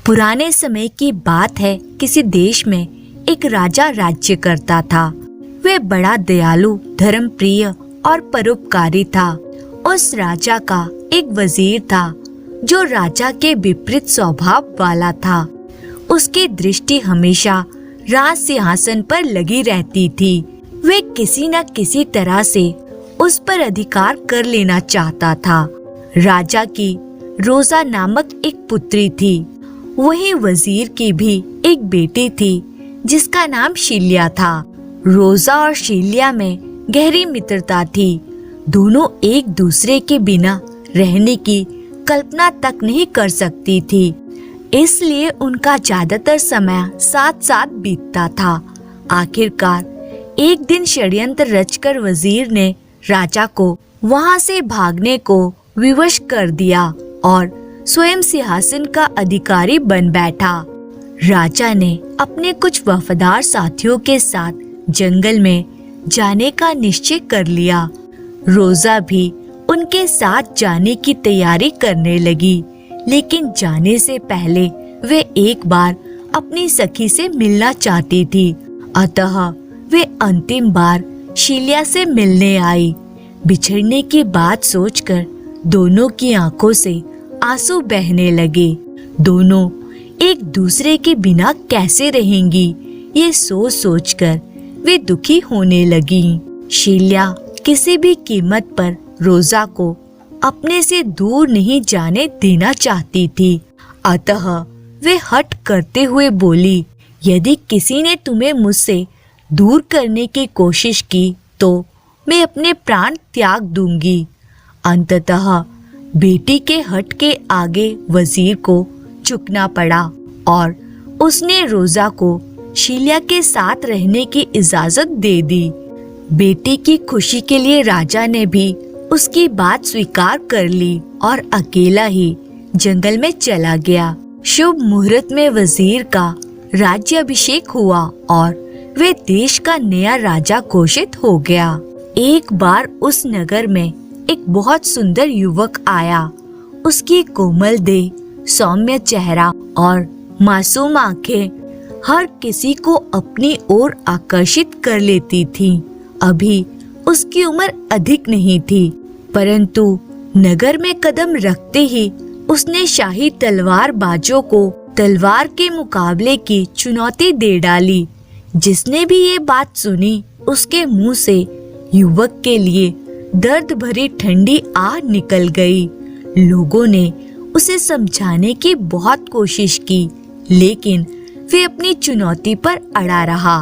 पुराने समय की बात है। किसी देश में एक राजा राज्य करता था। वह बड़ा दयालु, धर्मप्रिय और परोपकारी था। उस राजा का एक वजीर था जो राजा के विपरीत स्वभाव वाला था। उसकी दृष्टि हमेशा राज सिंहासन पर लगी रहती थी। वह किसी न किसी तरह से उस पर अधिकार कर लेना चाहता था। राजा की रोजा नामक एक पुत्री थी। वहीं वजीर की भी एक बेटी थी जिसका नाम शील्या था। रोजा और शील्या में गहरी मित्रता थी। दोनों एक दूसरे के बिना रहने की कल्पना तक नहीं कर सकती थी, इसलिए उनका ज्यादातर समय साथ साथ बीतता था। आखिरकार एक दिन षड्यंत्र रचकर वजीर ने राजा को वहां से भागने को विवश कर दिया और स्वयं सिंहासन का अधिकारी बन बैठा। राजा ने अपने कुछ वफादार साथियों के साथ जंगल में जाने का निश्चय कर लिया। रोजा भी उनके साथ जाने की तैयारी करने लगी, लेकिन जाने से पहले वे एक बार अपनी सखी से मिलना चाहती थी। अतः वे अंतिम बार शील्या से मिलने आई। बिछड़ने की बात सोचकर दोनों की आंखों से आंसू बहने लगे। दोनों एक दूसरे के बिना कैसे रहेंगी, ये सोच सोचकर वे दुखी होने लगी। शील्या किसी भी कीमत पर रोजा को अपने से दूर नहीं जाने देना चाहती थी। अतः वे हठ करते हुए बोली, यदि किसी ने तुम्हें मुझसे दूर करने की कोशिश की तो मैं अपने प्राण त्याग दूंगी। अंततः बेटी के हठ के आगे वजीर को झुकना पड़ा और उसने रोजा को शील्या के साथ रहने की इजाजत दे दी। बेटी की खुशी के लिए राजा ने भी उसकी बात स्वीकार कर ली और अकेला ही जंगल में चला गया। शुभ मुहूर्त में वजीर का राज्याभिषेक हुआ और वे देश का नया राजा घोषित हो गया। एक बार उस नगर में एक बहुत सुंदर युवक आया। उसकी कोमल देह, सौम्य चेहरा और मासूम आंखें हर किसी को अपनी ओर आकर्षित कर लेती थीं। अभी उसकी उम्र अधिक नहीं थी, परंतु नगर में कदम रखते ही उसने शाही तलवारबाजों को तलवार के मुकाबले की चुनौती दे डाली। जिसने भी ये बात सुनी, उसके मुंह से युवक के लिए दर्द भरी ठंडी आह निकल गई। लोगों ने उसे समझाने की बहुत कोशिश की, लेकिन वे अपनी चुनौती पर अड़ा रहा।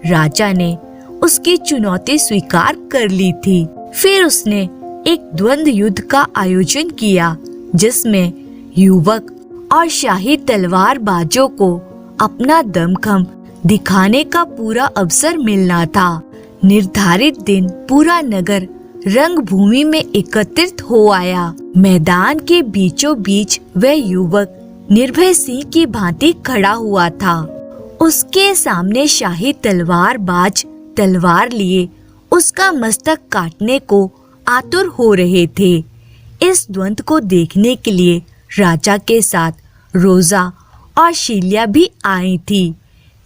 राजा ने उसकी चुनौती स्वीकार कर ली थी। फिर उसने एक द्वंद्व युद्ध का आयोजन किया, जिसमें युवक और शाही तलवारबाजों को अपना दमखम दिखाने का पूरा अवसर मिलना था। निर्धारित दिन पूरा नगर रंगभूमि में एकत्रित हो आया। मैदान के बीचों बीच वह युवक निर्भय सिंह की भांति खड़ा हुआ था। उसके सामने शाही तलवारबाज तलवार लिए उसका मस्तक काटने को आतुर हो रहे थे। इस द्वंद्व को देखने के लिए राजा के साथ रोजा और शील्या भी आई थी।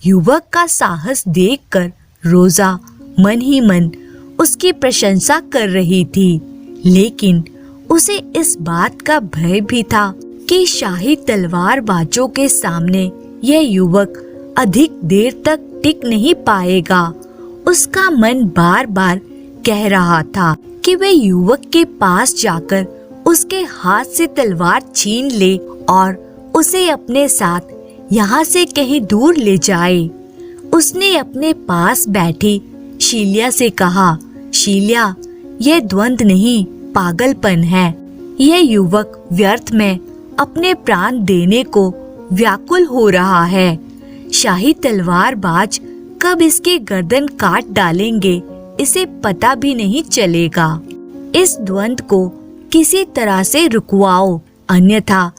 युवक का साहस देखकर रोजा मन ही मन उसकी प्रशंसा कर रही थी, लेकिन उसे इस बात का भय भी था कि शाही तलवारबाजों के सामने यह युवक अधिक देर तक टिक नहीं पाएगा। उसका मन बार बार कह रहा था कि वह युवक के पास जाकर उसके हाथ से तलवार छीन ले और उसे अपने साथ यहाँ से कहीं दूर ले जाए। उसने अपने पास बैठी शील्या से कहा, शील्या, यह द्वंद्व नहीं, पागलपन है। यह युवक व्यर्थ में अपने प्राण देने को व्याकुल हो रहा है। शाही तलवारबाज कब इसके गर्दन काट डालेंगे, इसे पता भी नहीं चलेगा। इस द्वंद्व को किसी तरह से रुकवाओ, अन्यथा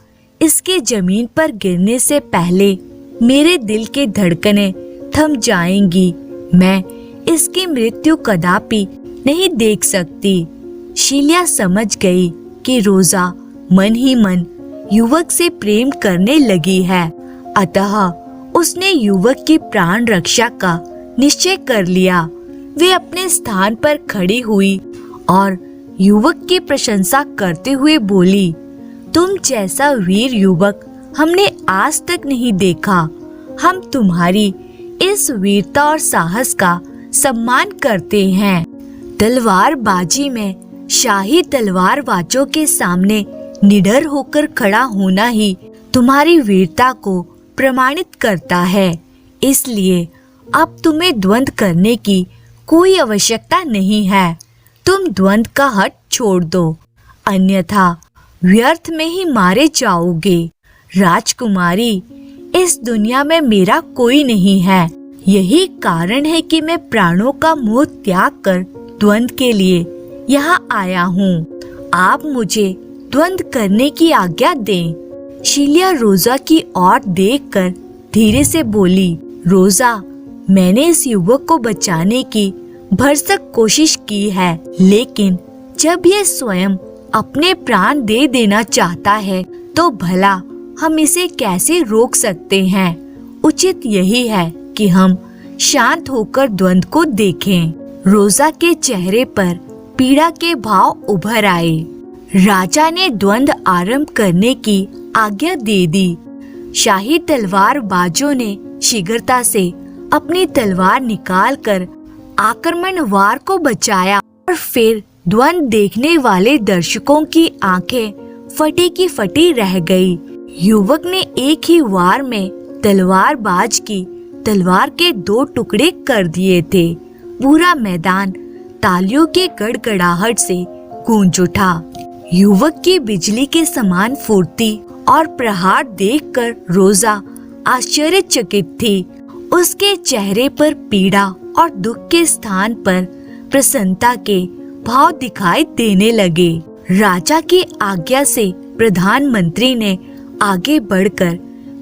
इसके जमीन पर गिरने से पहले मेरे दिल की धड़कनें थम जाएंगी। मैं इसकी मृत्यु कदापि नहीं देख सकती। शीला समझ गई कि रोजा मन ही मन युवक से प्रेम करने लगी है, अतः उसने युवक की प्राण रक्षा का निश्चय कर लिया। वे अपने स्थान पर खड़ी हुई और युवक की प्रशंसा करते हुए बोली, तुम जैसा वीर युवक हमने आज तक नहीं देखा। हम तुम्हारी इस वीरता और साहस का सम्मान करते हैं। तलवारबाजी में शाही तलवारबाजों के सामने निडर होकर खड़ा होना ही तुम्हारी वीरता को प्रमाणित करता है। इसलिए अब तुम्हें द्वंद्व करने की कोई आवश्यकता नहीं है। तुम द्वंद्व का हठ छोड़ दो, अन्यथा व्यर्थ में ही मारे जाओगे। राजकुमारी, इस दुनिया में मेरा कोई नहीं है। यही कारण है कि मैं प्राणों का मोह त्याग कर द्वंद्व के लिए यहाँ आया हूँ। आप मुझे द्वंद्व करने की आज्ञा दें। शीला रोजा की ओर देखकर धीरे से बोली, रोजा, मैंने इस युवक को बचाने की भरसक कोशिश की है, लेकिन जब यह स्वयं अपने प्राण दे देना चाहता है तो भला हम इसे कैसे रोक सकते हैं। उचित यही है कि हम शांत होकर द्वंद्व को देखें। रोजा के चेहरे पर पीड़ा के भाव उभर आए। राजा ने द्वंद्व आरंभ करने की आज्ञा दे दी। शाही तलवारबाजों ने शीघ्रता से अपनी तलवार निकालकर आक्रमणवार को बचाया और फिर द्वंद्व देखने वाले दर्शकों की आंखें फटी की फटी रह गई। युवक ने एक ही वार में तलवारबाज की तलवार के 2 टुकड़े कर दिए थे। पूरा मैदान तालियों के गड़गड़ाहट से गूंज उठा। युवक की बिजली के समान फुर्ती और प्रहार देखकर रोजा आश्चर्यचकित थी। उसके चेहरे पर पीड़ा और दुख के स्थान पर प्रसन्नता के भाव दिखाई देने लगे। राजा की आज्ञा से प्रधानमंत्री ने आगे बढ़कर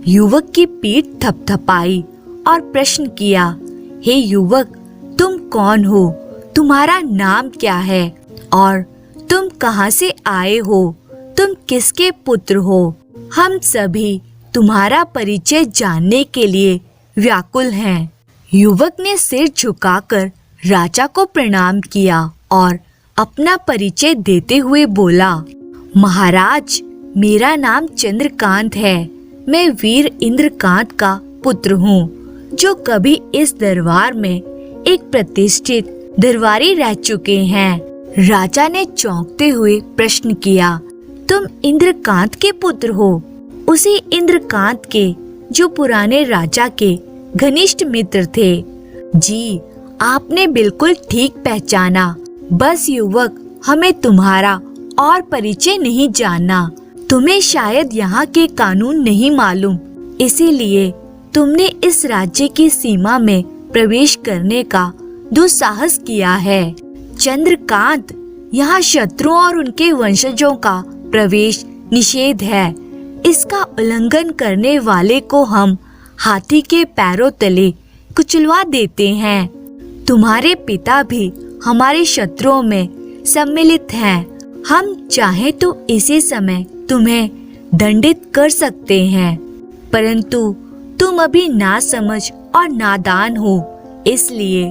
युवक की पीठ थपथपाई और प्रश्न किया, हे युवक, तुम कौन हो? तुम्हारा नाम क्या है और तुम कहाँ से आए हो? तुम किसके पुत्र हो? हम सभी तुम्हारा परिचय जानने के लिए व्याकुल हैं। युवक ने सिर झुकाकर राजा को प्रणाम किया और अपना परिचय देते हुए बोला, महाराज, मेरा नाम चंद्रकांत है। मैं वीर इंद्रकांत का पुत्र हूँ, जो कभी इस दरबार में एक प्रतिष्ठित दरबारी रह चुके हैं। राजा ने चौंकते हुए प्रश्न किया, तुम इंद्रकांत के पुत्र हो? उसी इंद्रकांत के जो पुराने राजा के घनिष्ठ मित्र थे। जी, आपने बिल्कुल ठीक पहचाना। बस युवक, हमें तुम्हारा और परिचय नहीं जानना। तुम्हें शायद यहाँ के कानून नहीं मालूम, इसीलिए तुमने इस राज्य की सीमा में प्रवेश करने का दुस्साहस किया है। चंद्रकांत, यहाँ शत्रुओं और उनके वंशजों का प्रवेश निषेध है। इसका उल्लंघन करने वाले को हम हाथी के पैरों तले कुचलवा देते हैं। तुम्हारे पिता भी हमारे शत्रुओं में सम्मिलित हैं। हम चाहे तो इसी समय तुम्हें दंडित कर सकते हैं, परंतु तुम अभी नासमझ और नादान हो, इसलिए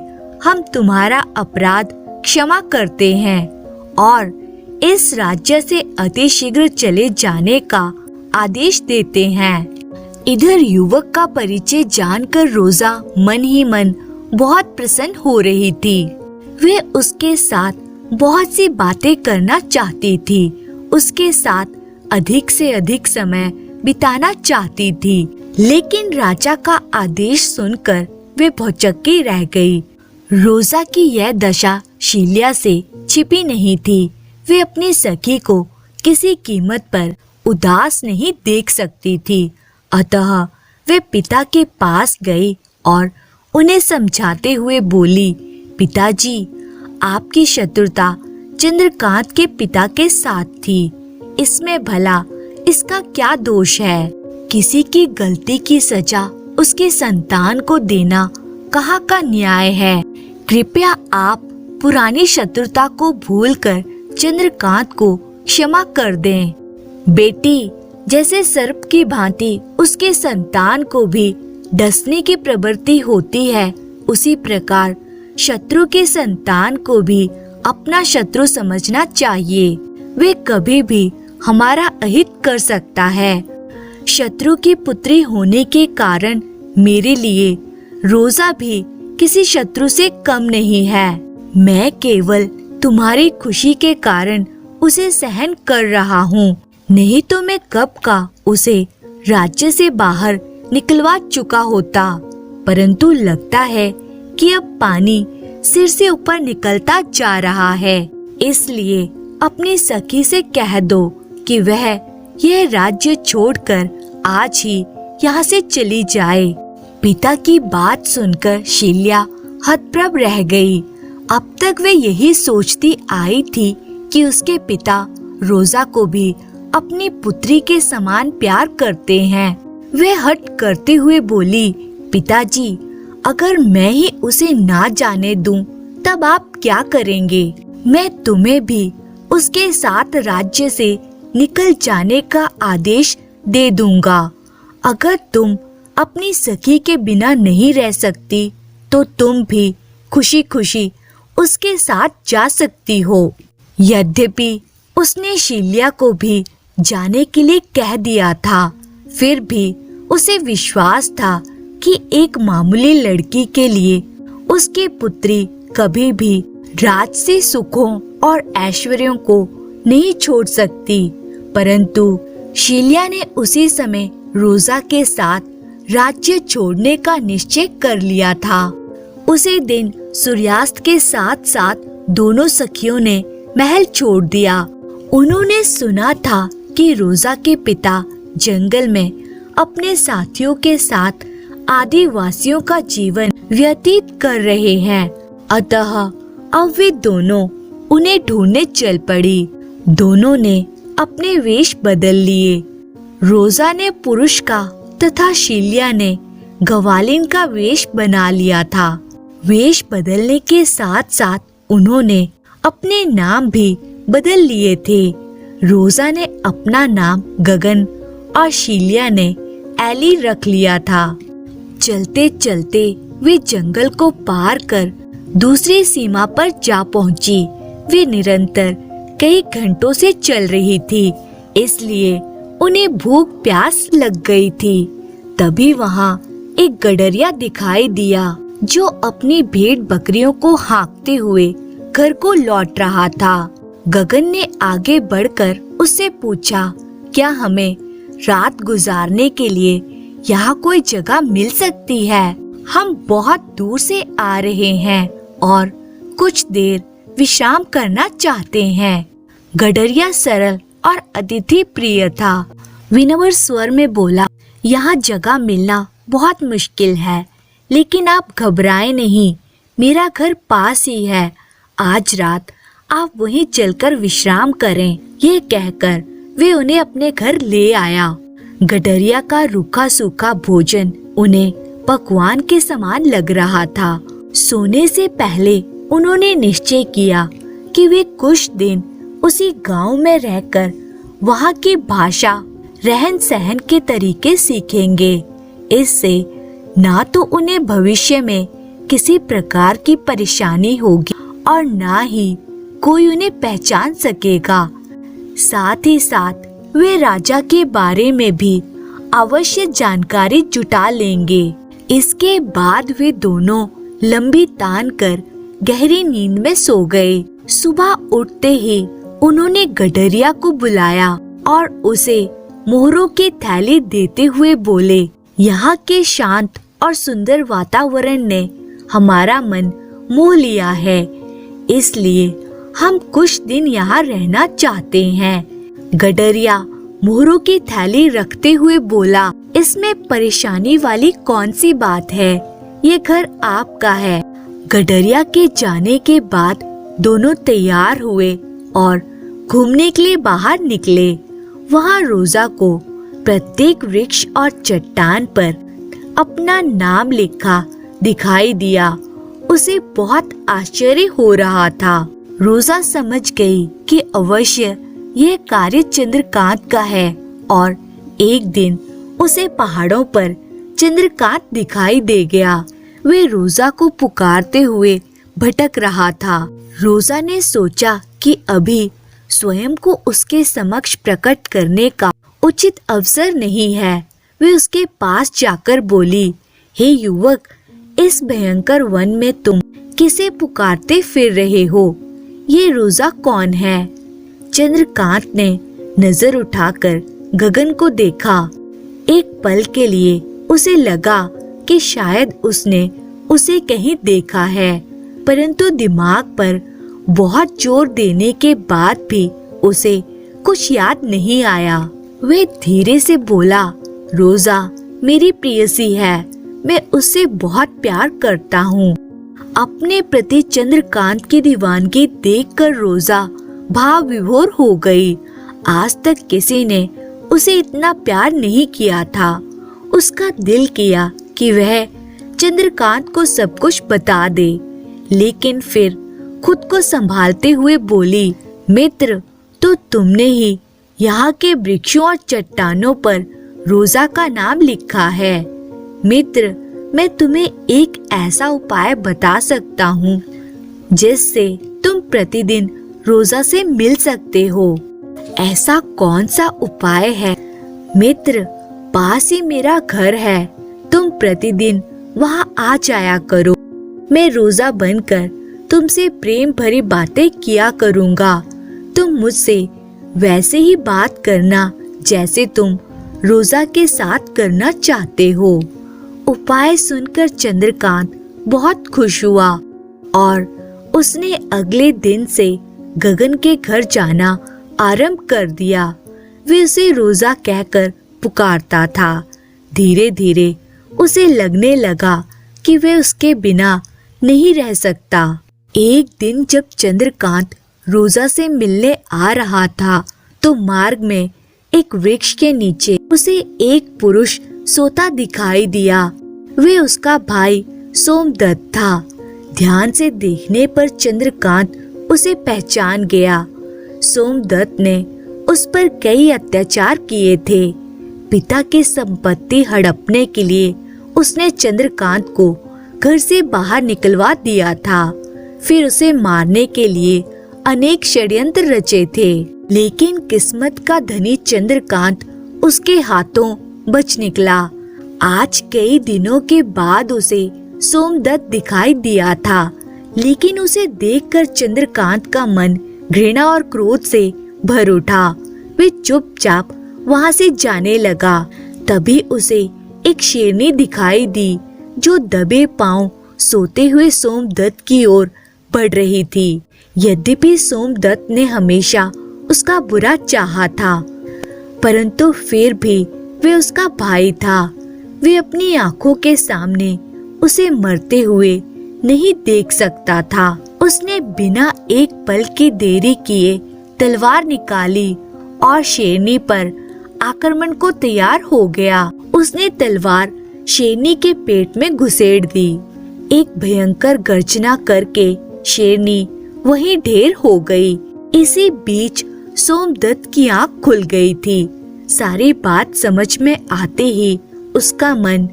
हम तुम्हारा अपराध क्षमा करते हैं और इस राज्य से अतिशीघ्र चले जाने का आदेश देते हैं। इधर युवक का परिचय जानकर रोजा मन ही मन बहुत प्रसन्न हो रही थी। वे उसके साथ बहुत सी बातें करना चाहती थी, उसके साथ अधिक से अधिक समय बिताना चाहती थी, लेकिन राजा का आदेश सुनकर वे भौचक्की रह गई। रोजा की यह दशा शीला से छिपी नहीं थी। वे अपनी सखी को किसी कीमत पर उदास नहीं देख सकती थी, अतः वे पिता के पास गई और उन्हें समझाते हुए बोली, पिताजी, आपकी शत्रुता चंद्रकांत के पिता के साथ थी। इसमें भला इसका क्या दोष है? किसी की गलती की सजा उसके संतान को देना कहाँ का न्याय है? कृपया आप पुरानी शत्रुता को भूलकर चंद्रकांत को क्षमा कर दें। बेटी जैसे सर्प की भांति उसके संतान को भी डसने की प्रवृत्ति होती है, उसी प्रकार शत्रु के संतान को भी अपना शत्रु समझना चाहिए। वे कभी भी हमारा अहित कर सकता है। शत्रु की पुत्री होने के कारण मेरे लिए रोजा भी किसी शत्रु से कम नहीं है। मैं केवल तुम्हारी खुशी के कारण उसे सहन कर रहा हूँ, नहीं तो मैं कब का उसे राज्य से बाहर निकलवा चुका होता। परंतु लगता है कि अब पानी सिर से ऊपर निकलता जा रहा है, इसलिए अपनी सखी से कह दो कि वह यह राज्य छोड़कर आज ही यहाँ से चली जाए। पिता की बात सुनकर शील्या हतप्रभ रह गई। अब तक वे यही सोचती आई थी कि उसके पिता रोजा को भी अपनी पुत्री के समान प्यार करते हैं। वे हट करते हुए बोली, पिताजी, अगर मैं ही उसे ना जाने दूं, तब आप क्या करेंगे? मैं तुम्हें भी उसके साथ राज्य से निकल जाने का आदेश दे दूंगा। अगर तुम अपनी सखी के बिना नहीं रह सकती, तो तुम भी खुशी खुशी उसके साथ जा सकती हो। यद्यपि उसने शील्या को भी जाने के लिए कह दिया था, फिर भी उसे विश्वास था कि एक मामूली लड़की के लिए उसकी पुत्री कभी भी राजसी सुखों और ऐश्वर्यों को नहीं छोड़ सकती। परंतु शील्या ने उसी समय रोजा के साथ राज्य छोड़ने का निश्चय कर लिया था। उसी दिन सूर्यास्त के साथ साथ दोनों सखियों ने महल छोड़ दिया। उन्होंने सुना था कि रोजा के पिता जंगल में अपने साथियों के साथ आदिवासियों का जीवन व्यतीत कर रहे हैं, अतः अब वे दोनों उन्हें ढूंढने चल पड़ी। दोनों ने अपने वेश बदल लिए। रोजा ने पुरुष का तथा शील्या ने गवालिन का वेश बना लिया था। वेश बदलने के साथ साथ उन्होंने अपने नाम भी बदल लिए थे। रोजा ने अपना नाम गगन और शील्या ने एली रख लिया था। चलते चलते वे जंगल को पार कर दूसरी सीमा पर जा पहुंची। वे निरंतर कई घंटों से चल रही थी, इसलिए उन्हें भूख प्यास लग गई थी। तभी वहाँ एक गडरिया दिखाई दिया जो अपनी भेड़ बकरियों को हाँकते हुए घर को लौट रहा था। गगन ने आगे बढ़कर उससे पूछा, क्या हमें रात गुजारने के लिए यहाँ कोई जगह मिल सकती है? हम बहुत दूर से आ रहे हैं और कुछ देर विश्राम करना चाहते हैं। गडरिया सरल और अतिथि प्रिय था। विनम्र स्वर में बोला, यहाँ जगह मिलना बहुत मुश्किल है, लेकिन आप घबराएं नहीं, मेरा घर पास ही है। आज रात आप वहीं चलकर विश्राम करें। ये कहकर वे उन्हें अपने घर ले आया। गडरिया का रूखा सूखा भोजन उन्हें पकवान के समान लग रहा था। सोने से पहले उन्होंने निश्चय किया कि वे कुछ दिन उसी गांव में रहकर वहां की भाषा, रहन सहन के तरीके सीखेंगे। इससे ना तो उन्हें भविष्य में किसी प्रकार की परेशानी होगी और ना ही कोई उन्हें पहचान सकेगा। साथ ही साथ वे राजा के बारे में भी अवश्य जानकारी जुटा लेंगे। इसके बाद वे दोनों लंबी तान कर गहरी नींद में सो गए। सुबह उठते ही उन्होंने गडरिया को बुलाया और उसे मोहरों की थैली देते हुए बोले, यहाँ के शांत और सुंदर वातावरण ने हमारा मन मोह लिया है, इसलिए हम कुछ दिन यहाँ रहना चाहते हैं। गडरिया मोहरों की थैली रखते हुए बोला, इसमें परेशानी वाली कौन सी बात है? ये घर आपका है। गडरिया के जाने के बाद दोनों तैयार हुए और घूमने के लिए बाहर निकले। वहाँ रोजा को प्रत्येक वृक्ष और चट्टान पर अपना नाम लिखा दिखाई दिया। उसे बहुत आश्चर्य हो रहा था। रोजा समझ गई कि अवश्य यह कार्य चंद्रकांत का है और एक दिन उसे पहाड़ों पर चंद्रकांत दिखाई दे गया। वे रोजा को पुकारते हुए भटक रहा था। रोजा ने सोचा कि अभी स्वयं को उसके समक्ष प्रकट करने का उचित अवसर नहीं है। वे उसके पास जाकर बोली, हे युवक, इस भयंकर वन में तुम किसे पुकारते फिर रहे हो? ये रोजा कौन है? चंद्रकांत ने नजर उठाकर गगन को देखा। एक पल के लिए उसे लगा कि शायद उसने उसे कहीं देखा है, परंतु दिमाग पर बहुत जोर देने के बाद भी उसे कुछ याद नहीं आया। वे धीरे से बोला, रोजा मेरी प्रेयसी है, मैं उससे बहुत प्यार करता हूँ। अपने प्रति चंद्रकांत की दीवानगी देखकर रोजा भाव विभोर हो गई। आज तक किसी ने उसे इतना प्यार नहीं किया था। उसका दिल किया कि वह चंद्रकांत को सब कुछ बता दे, लेकिन फिर खुद को संभालते हुए बोली, मित्र, तो तुमने ही यहाँ के वृक्षों और चट्टानों पर रोजा का नाम लिखा है। मित्र, मैं तुम्हें एक ऐसा उपाय बता सकता हूँ जिससे तुम प्रतिदिन रोजा से मिल सकते हो। ऐसा कौन सा उपाय है? मित्र, पास ही मेरा घर है, तुम प्रतिदिन वहाँ आ जाया करो। मैं रोजा बनकर तुमसे प्रेम भरी बातें किया करूँगा। तुम मुझसे वैसे ही बात करना जैसे तुम रोजा के साथ करना चाहते हो। उपाय सुनकर चंद्रकांत बहुत खुश हुआ और उसने अगले दिन से गगन के घर जाना आरंभ कर दिया। वे उसे रोजा कहकर पुकारता था। धीरे धीरे उसे लगने लगा कि वे उसके बिना नहीं रह सकता। एक दिन जब चंद्रकांत रोजा से मिलने आ रहा था तो मार्ग में एक वृक्ष के नीचे उसे एक पुरुष सोता दिखाई दिया। वे उसका भाई सोमदत्त था। ध्यान से देखने पर चंद्रकांत उसे पहचान गया। सोमदत्त ने उस पर कई अत्याचार किए थे। पिता की संपत्ति हड़पने के लिए उसने चंद्रकांत को घर से बाहर निकलवा दिया था। फिर उसे मारने के लिए अनेक षड्यंत्र रचे थे, लेकिन किस्मत का धनी चंद्रकांत उसके हाथों बच निकला। आज कई दिनों के बाद उसे सोमदत्त दिखाई दिया था, लेकिन उसे देखकर चंद्रकांत का मन घृणा और क्रोध से भर उठा। वे चुपचाप वहां से जाने लगा। तभी उसे एक शेरनी दिखाई दी जो दबे पांव सोते हुए सोमदत्त की ओर बढ़ रही थी। यद्यपि सोमदत्त ने हमेशा उसका बुरा चाहा था, परंतु फिर भी वे उसका भाई था। वे अपनी आंखों के सामने उसे मरते हुए नहीं देख सकता था। उसने बिना एक पल की देरी किए तलवार निकाली और शेरनी पर आक्रमण को तैयार हो गया। उसने तलवार शेरनी के पेट में घुसेड़ दी। एक भयंकर गर्जना करके शेरनी वहीं ढेर हो गई। इसी बीच सोमदत्त की आंख खुल गई थी। सारी बात समझ में आते ही उसका मन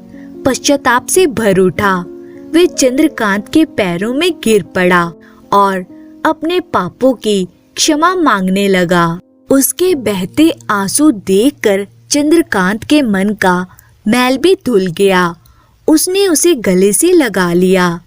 पश्चाताप से भर उठा। वे चंद्रकांत के पैरों में गिर पड़ा और अपने पापों की क्षमा मांगने लगा। उसके बहते आंसू देखकर चंद्रकांत के मन का मैल भी धुल गया। उसने उसे गले से लगा लिया।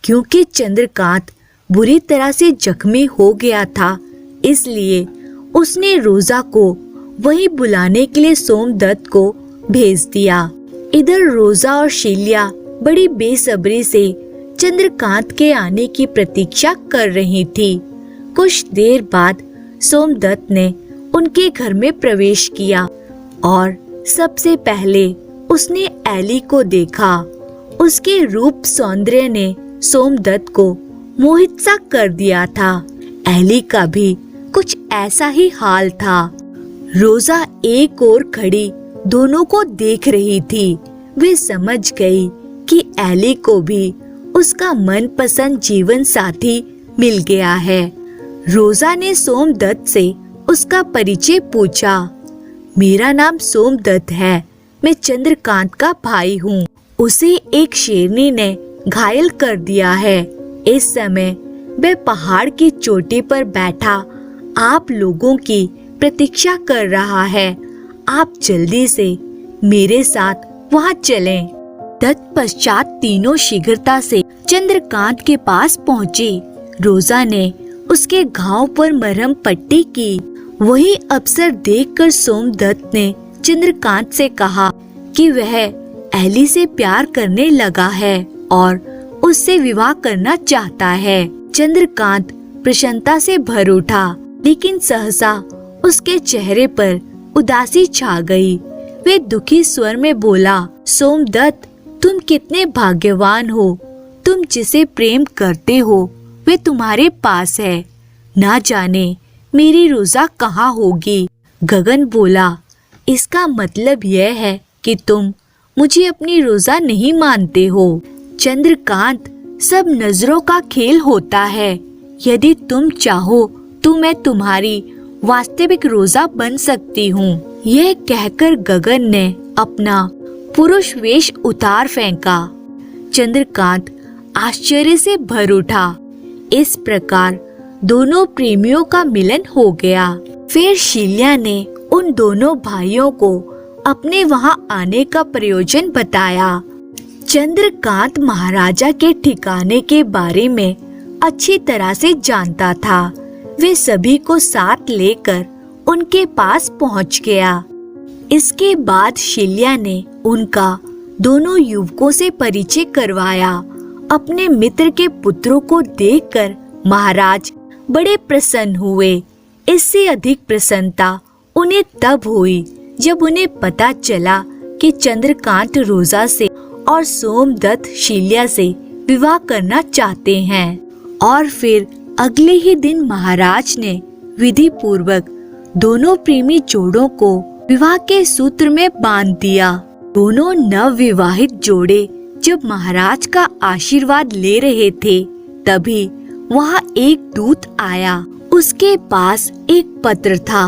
क्योंकि चंद्रकांत बुरी तरह से जख्मी हो गया था, इसलिए उसने रोजा को वहीं बुलाने के लिए सोमदत्त को भेज दिया। इधर रोजा और शील्या बड़ी बेसब्री से चंद्रकांत के आने की प्रतीक्षा कर रही थी। कुछ देर बाद सोमदत्त ने उनके घर में प्रवेश किया और सबसे पहले उसने एली को देखा। उसके रूप सौंदर्य ने सोमदत्त को मोहित सा कर दिया था। एली का भी कुछ ऐसा ही हाल था। रोजा एक ओर खड़ी दोनों को देख रही थी। वे समझ गई कि एली को भी उसका मनपसंद जीवन साथी मिल गया है। रोजा ने सोमदत्त से उसका परिचय पूछा। मेरा नाम सोमदत्त है, मैं चंद्रकांत का भाई हूँ। उसे एक शेरनी ने घायल कर दिया है। इस समय वह पहाड़ की चोटी पर बैठा आप लोगों की प्रतीक्षा कर रहा है। आप जल्दी से मेरे साथ वहाँ चलें। तत्पश्चात तीनों शीघ्रता से चंद्रकांत के पास पहुँचे। रोजा ने उसके घाव पर मरहम पट्टी की। वही अवसर देखकर सोमदत्त ने चंद्रकांत से कहा कि वह एली से प्यार करने लगा है और उससे विवाह करना चाहता है। चंद्रकांत प्रसन्नता से भर उठा, लेकिन सहसा उसके चेहरे पर उदासी छा गई। वे दुखी स्वर में बोला, सोमदत्त, तुम कितने भाग्यवान हो। तुम जिसे प्रेम करते हो वे तुम्हारे पास है। ना जाने मेरी रोजा कहाँ होगी। गगन बोला, इसका मतलब यह है कि तुम मुझे अपनी रोजा नहीं मानते हो। चंद्रकांत, सब नजरों का खेल होता है। यदि तुम चाहो तो मैं तुम्हारी वास्तविक रोजा बन सकती हूँ। यह कहकर गगन ने अपना पुरुष वेश उतार फेंका। चंद्रकांत आश्चर्य से भर उठा। इस प्रकार दोनों प्रेमियों का मिलन हो गया। फिर शील्या ने उन दोनों भाइयों को अपने वहां आने का प्रयोजन बताया। चंद्रकांत महाराजा के ठिकाने के बारे में अच्छी तरह से जानता था। वे सभी को साथ लेकर उनके पास पहुंच गया। इसके बाद शील्या ने उनका दोनों युवकों से परिचय करवाया। अपने मित्र के पुत्रों को देखकर महाराज बड़े प्रसन्न हुए। इससे अधिक प्रसन्नता उन्हें तब हुई जब उन्हें पता चला कि चंद्रकांत रोजा से और सोमदत्त शील्या से विवाह करना चाहते हैं। और फिर अगले ही दिन महाराज ने विधि पूर्वक दोनों प्रेमी जोड़ों को विवाह के सूत्र में बांध दिया। दोनों नवविवाहित जोड़े जब महाराज का आशीर्वाद ले रहे थे, तभी वहाँ एक दूत आया। उसके पास एक पत्र था।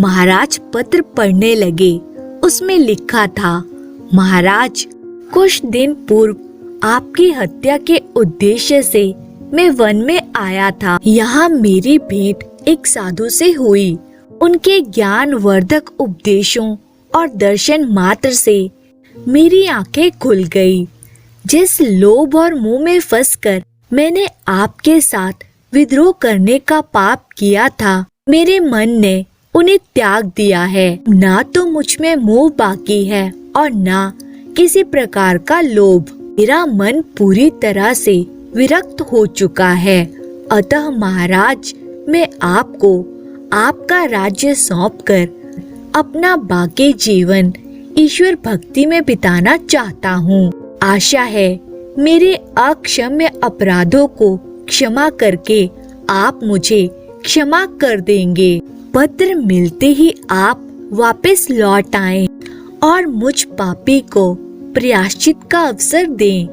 महाराज पत्र पढ़ने लगे। उसमें लिखा था, महाराज, कुछ दिन पूर्व आपकी हत्या के उद्देश्य से मैं वन में आया था। यहाँ मेरी भेंट एक साधु से हुई। उनके ज्ञान वर्धक उपदेशों और दर्शन मात्र से मेरी आंखें खुल गई। जिस लोभ और मुंह में फंसकर मैंने आपके साथ विद्रोह करने का पाप किया था, मेरे मन ने उन्हें त्याग दिया है। ना तो मुझ में मोह बाकी है और ना किसी प्रकार का लोभ। मेरा मन पूरी तरह से विरक्त हो चुका है। अतः महाराज, मैं आपको आपका राज्य सौंपकर अपना बाकी जीवन ईश्वर भक्ति में बिताना चाहता हूँ। आशा है मेरे अक्षम्य अपराधों को क्षमा करके आप मुझे क्षमा कर देंगे। पत्र मिलते ही आप वापस लौट आएं और मुझ पापी को प्रायश्चित का अवसर दें।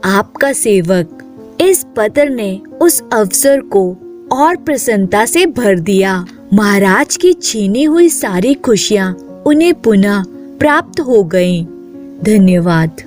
आपका सेवक। इस पत्र ने उस अवसर को और प्रसन्नता से भर दिया। महाराज की छीनी हुई सारी खुशियाँ उन्हें पुनः प्राप्त हो गईं। धन्यवाद।